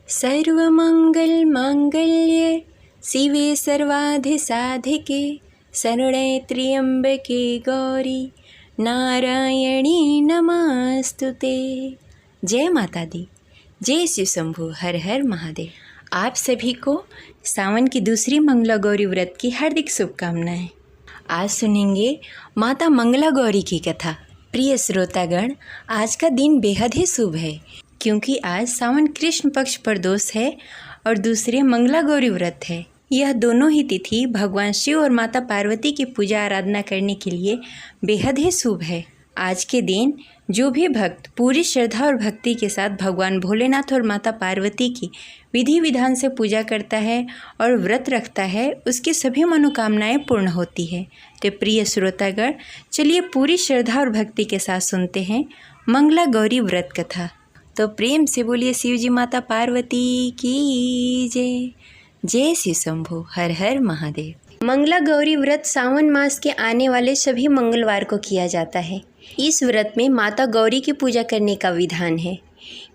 सर्वमङ्गलमाङ्गल्ये शिवे सर्वाधिसाधिके शरणे त्र्यंबके गौरी नारायणी नमस्तुते। जय माता दी, जय शिव शंभु, हर हर महादेव। आप सभी को सावन की दूसरी मंगला गौरी व्रत की हार्दिक शुभकामनाएं। आज सुनेंगे माता मंगला गौरी की कथा। प्रिय श्रोतागण, आज का दिन बेहद ही शुभ है क्योंकि आज सावन कृष्ण पक्ष प्रदोष है और दूसरे मंगला गौरी व्रत है। यह दोनों ही तिथि भगवान शिव और माता पार्वती की पूजा आराधना करने के लिए बेहद ही शुभ है। आज के दिन जो भी भक्त पूरी श्रद्धा और भक्ति के साथ भगवान भोलेनाथ और माता पार्वती की विधि विधान से पूजा करता है और व्रत रखता है, उसकी सभी मनोकामनाएं पूर्ण होती है। तो प्रिय श्रोतागण, चलिए पूरी श्रद्धा और भक्ति के साथ सुनते हैं मंगला गौरी व्रत कथा। तो प्रेम से बोलिए शिव जी माता पार्वती की जय। जय शिव शंभु, हर हर महादेव। मंगला गौरी व्रत सावन मास के आने वाले सभी मंगलवार को किया जाता है। इस व्रत में माता गौरी की पूजा करने का विधान है।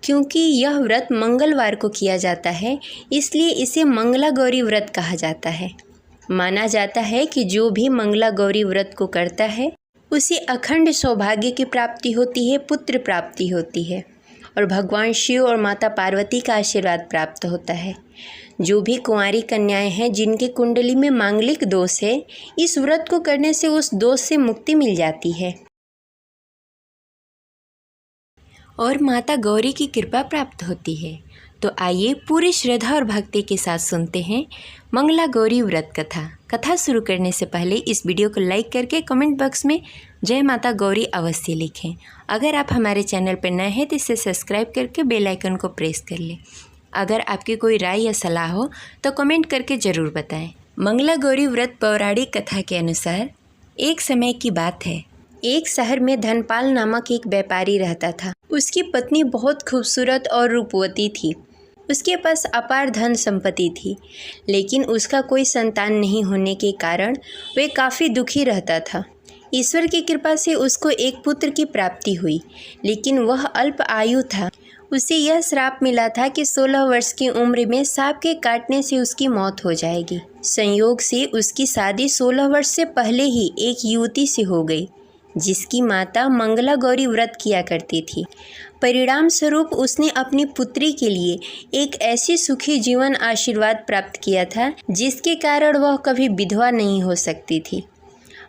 क्योंकि यह व्रत मंगलवार को किया जाता है, इसलिए इसे मंगला गौरी व्रत कहा जाता है। माना जाता है कि जो भी मंगला गौरी व्रत को करता है उसे अखंड सौभाग्य की प्राप्ति होती है, पुत्र प्राप्ति होती है और भगवान शिव और माता पार्वती का आशीर्वाद प्राप्त होता है। जो भी कुंवारी कन्याएं हैं जिनके कुंडली में मांगलिक दोष है, इस व्रत को करने से उस दोष से मुक्ति मिल जाती है और माता गौरी की कृपा प्राप्त होती है। तो आइए पूरी श्रद्धा और भक्ति के साथ सुनते हैं मंगला गौरी व्रत कथा। कथा शुरू करने से पहले इस वीडियो को लाइक करके कमेंट बॉक्स में जय माता गौरी अवश्य लिखें। अगर आप हमारे चैनल पर नए हैं तो इसे सब्सक्राइब करके बेल आइकन को प्रेस कर लें। अगर आपकी कोई राय या सलाह हो तो कमेंट करके ज़रूर बताएं। मंगला गौरी व्रत पौराणिक कथा के अनुसार एक समय की बात है। एक शहर में धनपाल नामक एक व्यापारी रहता था। उसकी पत्नी बहुत खूबसूरत और रूपवती थी। उसके पास अपार धन संपत्ति थी, लेकिन उसका कोई संतान नहीं होने के कारण वह काफ़ी दुखी रहता था। ईश्वर की कृपा से उसको एक पुत्र की प्राप्ति हुई, लेकिन वह अल्प आयु था। उसे यह श्राप मिला था कि 16 वर्ष की उम्र में सांप के काटने से उसकी मौत हो जाएगी। संयोग से उसकी शादी 16 वर्ष से पहले ही एक युवती से हो गई, जिसकी माता मंगला गौरी व्रत किया करती थी। परिणाम स्वरूप उसने अपनी पुत्री के लिए एक ऐसी सुखी जीवन आशीर्वाद प्राप्त किया था जिसके कारण वह कभी विधवा नहीं हो सकती थी।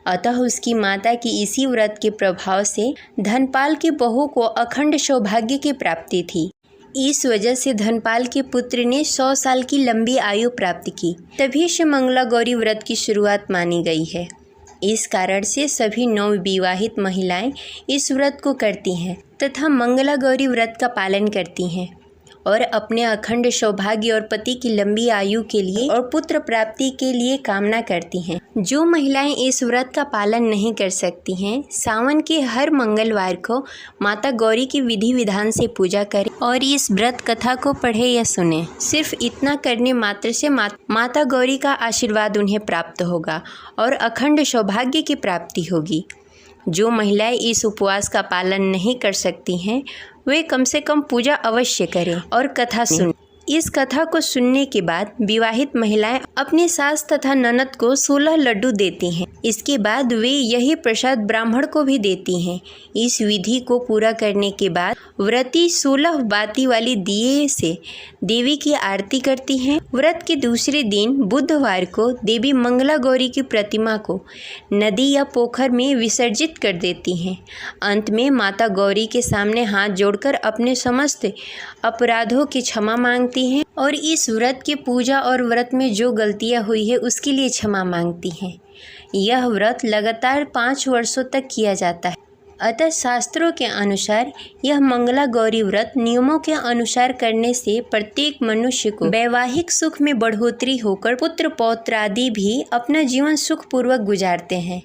अतः उसकी माता की इसी व्रत के प्रभाव से धनपाल की बहू को अखंड सौभाग्य की प्राप्ति थी। इस वजह से धनपाल के पुत्र ने 100 साल की लंबी आयु प्राप्त की। तभी से मंगला गौरी व्रत की शुरुआत मानी गई है। इस कारण से सभी नवविवाहित महिलाएं इस व्रत को करती हैं तथा मंगला गौरी व्रत का पालन करती हैं और अपने अखंड सौभाग्य और पति की लंबी आयु के लिए और पुत्र प्राप्ति के लिए कामना करती हैं। जो महिलाएं इस व्रत का पालन नहीं कर सकती हैं, सावन के हर मंगलवार को माता गौरी की विधि विधान से पूजा करें और इस व्रत कथा को पढ़े या सुने। सिर्फ इतना करने मात्र से माता गौरी का आशीर्वाद उन्हें प्राप्त होगा और अखंड सौभाग्य की प्राप्ति होगी। जो महिलाएं इस उपवास का पालन नहीं कर सकती हैं, वे कम से कम पूजा अवश्य करें और कथा सुनें। इस कथा को सुनने के बाद विवाहित महिलाएं अपनी सास तथा ननद को 16 लड्डू देती हैं। इसके बाद वे यही प्रसाद ब्राह्मण को भी देती हैं। इस विधि को पूरा करने के बाद व्रती 16 बाती वाली दिए से देवी की आरती करती हैं। व्रत के दूसरे दिन बुधवार को देवी मंगला गौरी की प्रतिमा को नदी या पोखर में विसर्जित कर देती हैं। अंत में माता गौरी के सामने हाथ जोड़कर अपने समस्त अपराधों की क्षमा मांगती हैं और इस व्रत की पूजा और व्रत में जो गलतियां हुई है उसके लिए क्षमा मांगती हैं। यह व्रत लगातार 5 वर्षों तक किया जाता है। अतः शास्त्रों के अनुसार यह मंगला गौरी व्रत नियमों के अनुसार करने से प्रत्येक मनुष्य को वैवाहिक सुख में बढ़ोतरी होकर पुत्र पौत्र आदि भी अपना जीवन सुखपूर्वक गुजारते हैं।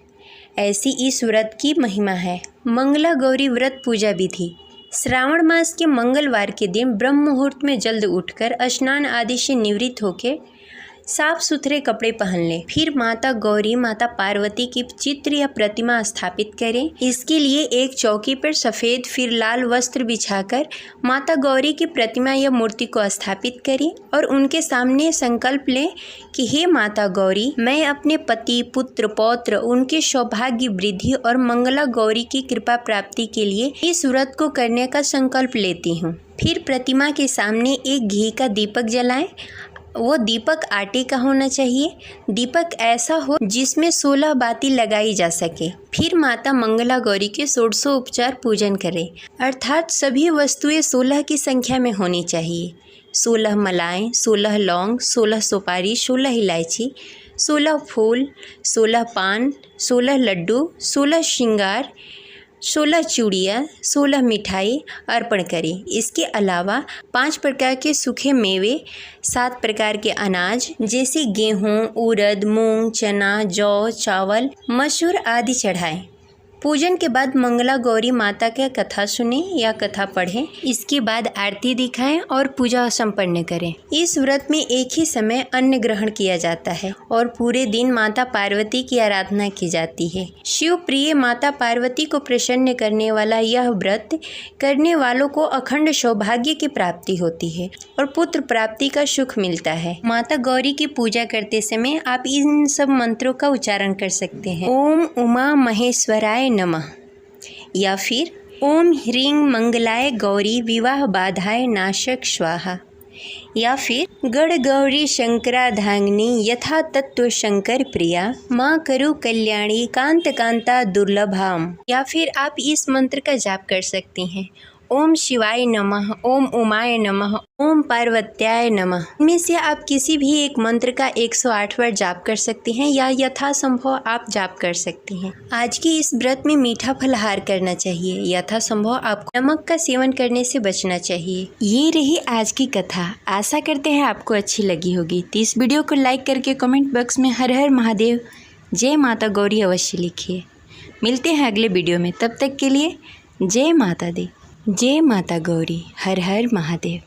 ऐसी इस व्रत की महिमा है। मंगला गौरी व्रत पूजा विधि। श्रावण मास के मंगलवार के दिन ब्रह्म मुहूर्त में जल्द उठकर स्नान आदि से निवृत्त होकर साफ सुथरे कपड़े पहन लें। फिर माता गौरी माता पार्वती की चित्र या प्रतिमा स्थापित करें। इसके लिए एक चौकी पर सफ़ेद फिर लाल वस्त्र बिछाकर माता गौरी की प्रतिमा या मूर्ति को स्थापित करें और उनके सामने संकल्प लें कि हे माता गौरी, मैं अपने पति, पुत्र, पौत्र, उनके सौभाग्य वृद्धि और मंगला गौरी की कृपा प्राप्ति के लिए इस व्रत को करने का संकल्प लेती हूँ। फिर प्रतिमा के सामने एक घी का दीपक जलाएं। वो दीपक आटे का होना चाहिए। दीपक ऐसा हो जिसमें 16 बाती लगाई जा सके। फिर माता मंगला गौरी के 16 पूजन करें, अर्थात सभी वस्तुएं 16 की संख्या में होनी चाहिए। 16 मलाएं, 16 लौंग, 16 सुपारी, 16 इलायची, 16 फूल, 16 पान, 16 लड्डू, 16 श्रृंगार, 16 चूड़ियाँ, 16 मिठाई अर्पण करें। इसके अलावा 5 प्रकार के सूखे मेवे, 7 प्रकार के अनाज जैसे गेहूँ, उड़द, मूंग, चना, जौ, चावल, मसूर आदि चढ़ाएं। पूजन के बाद मंगला गौरी माता का कथा सुने या कथा पढ़ें। इसके बाद आरती दिखाएं और पूजा संपन्न करें। इस व्रत में एक ही समय अन्न ग्रहण किया जाता है और पूरे दिन माता पार्वती की आराधना की जाती है। शिव प्रिय माता पार्वती को प्रसन्न करने वाला यह व्रत करने वालों को अखंड सौभाग्य की प्राप्ति होती है और पुत्र प्राप्ति का सुख मिलता है। माता गौरी की पूजा करते समय आप इन सब मंत्रों का उच्चारण कर सकते हैं। ओम उमा महेश्वराय नमः, या फिर ओम ह्रीं मंगलाय गौरी विवाह बाधाय नाशक स्वाहा, या फिर गढ़ गौरी शंकराधांगिनी यथा तत्व शंकर प्रिया माँ करो कल्याणी कांत कांता दुर्लभाम। या फिर आप इस मंत्र का जाप कर सकते हैं। ओम शिवाय नमः, ओम उमाय नमः, ओम पार्वत्याय नमः। इनमें से आप किसी भी एक मंत्र का 108 बार जाप कर सकते हैं या यथासंभव आप जाप कर सकते हैं। आज की इस व्रत में मीठा फलाहार करना चाहिए। यथासंभव आपको नमक का सेवन करने से बचना चाहिए। ये रही आज की कथा। आशा करते हैं आपको अच्छी लगी होगी। तो इस वीडियो को लाइक करके कमेंट बॉक्स में हर हर महादेव, जय माता गौरी अवश्य लिखिए। मिलते हैं अगले वीडियो में, तब तक के लिए जय माता दी, जय माता गौरी, हर हर महादेव।